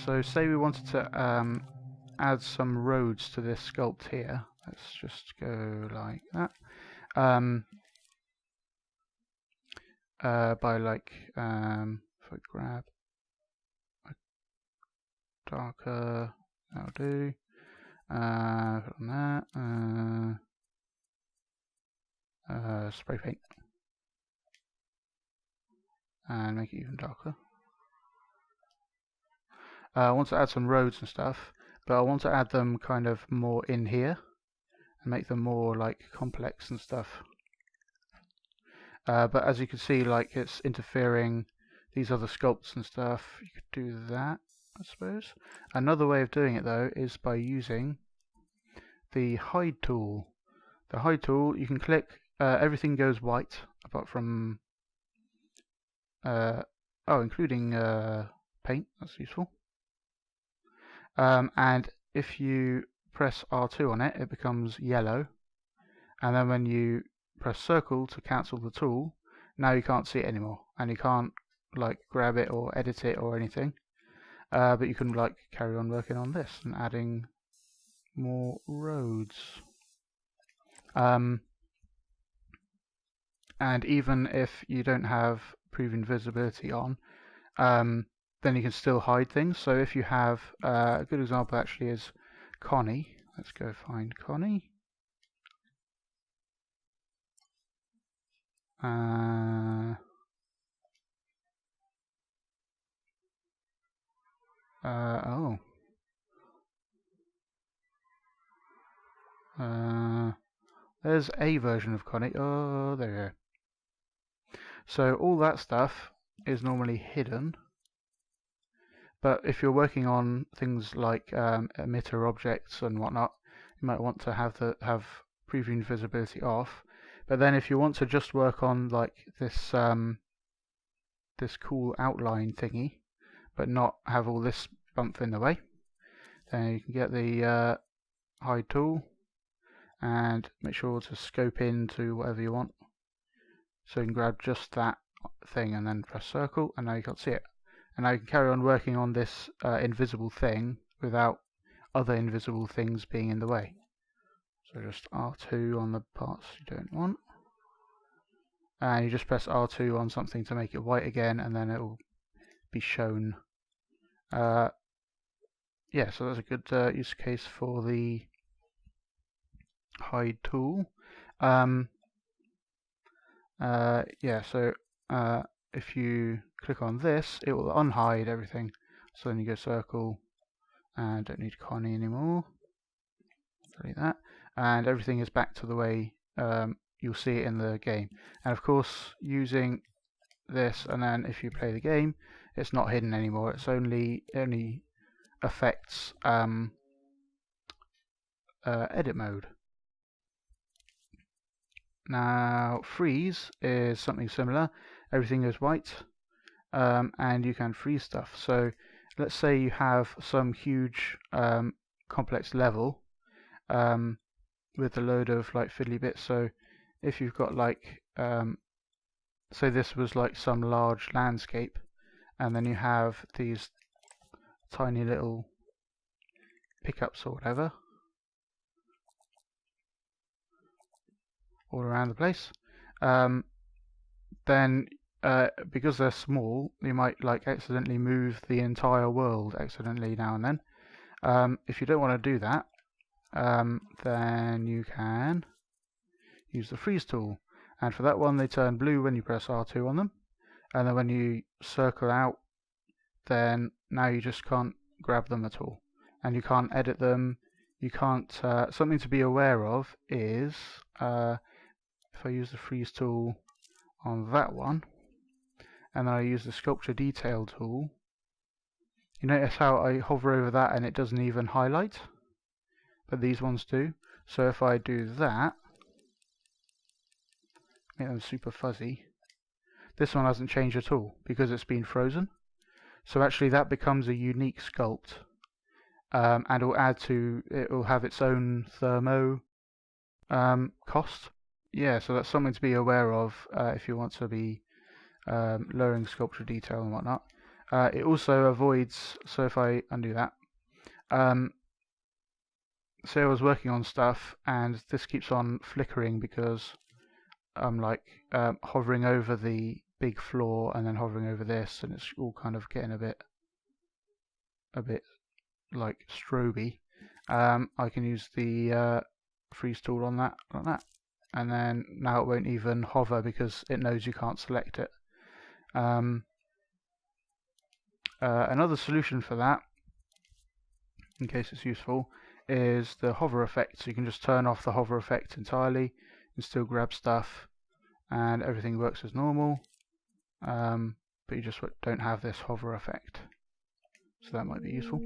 So say we wanted to add some roads to this sculpt here. Let's just go like that. By like, if I grab a darker, that'll do. Put on that. Spray paint. And make it even darker. I want to add some roads and stuff, but I want to add them kind of more in here and make them more like complex and stuff. But as you can see, like it's interfering these other sculpts and stuff. You could do that, I suppose. Another way of doing it though is by using the hide tool. The hide tool, you can click, everything goes white apart from, including paint, that's useful. And if you press R2 on it, it becomes yellow. And then when you press circle to cancel the tool, now you can't see it anymore. And you can't like grab it or edit it or anything. But you can like carry on working on this and adding more roads. And even if you don't have prove invisibility on, then you can still hide things. So if you have, a good example actually is Connie. Let's go find Connie. There's a version of Connie. Oh, there you go. So all that stuff is normally hidden. But if you're working on things like emitter objects and whatnot, you might want to have preview invisibility off. But then if you want to just work on like this this cool outline thingy, but not have all this bump in the way, then you can get the hide tool and make sure to scope into whatever you want. So you can grab just that thing and then press circle, and now you can't see it. And now you can carry on working on this invisible thing without other invisible things being in the way. So just R2 on the parts you don't want. And you just press R2 on something to make it white again, and then it will be shown. Yeah, so that's a good use case for the hide tool. Yeah, so if you click on this, it will unhide everything. So then you go circle, and don't need Connie anymore. Delete that, and everything is back to the way you'll see it in the game. And of course, using this, and then if you play the game, it's not hidden anymore. It's only affects edit mode. Now freeze is something similar. Everything goes white, and you can freeze stuff. So let's say you have some huge complex level with a load of like fiddly bits. So if you've got like say this was like some large landscape, and then you have these tiny little pickups or whatever all around the place, then because they're small, you might like accidentally move the entire world accidentally now and then. If you don't want to do that, then you can use the freeze tool, and for that one they turn blue when you press R2 on them, and then when you circle out, then now you just can't grab them at all, and you can't edit them. You can't. Something to be aware of is if I use the freeze tool on that one, and then I use the sculpture detail tool, you notice how I hover over that and it doesn't even highlight, but these ones do. So if I do that, make them super fuzzy, this one hasn't changed at all because it's been frozen. So actually that becomes a unique sculpt, and it will have its own thermo cost. Yeah, so that's something to be aware of if you want to be lowering sculpture detail and whatnot. It also avoids, so if I undo that, say I was working on stuff and this keeps on flickering because I'm like hovering over the big floor and then hovering over this, and it's all kind of getting a bit like stroby. I can use the freeze tool on that, like that, and then now it won't even hover because it knows you can't select it. Another solution for that, in case it's useful, is the hover effect. So you can just turn off the hover effect entirely and still grab stuff and everything works as normal, but you just don't have this hover effect. So that might be useful.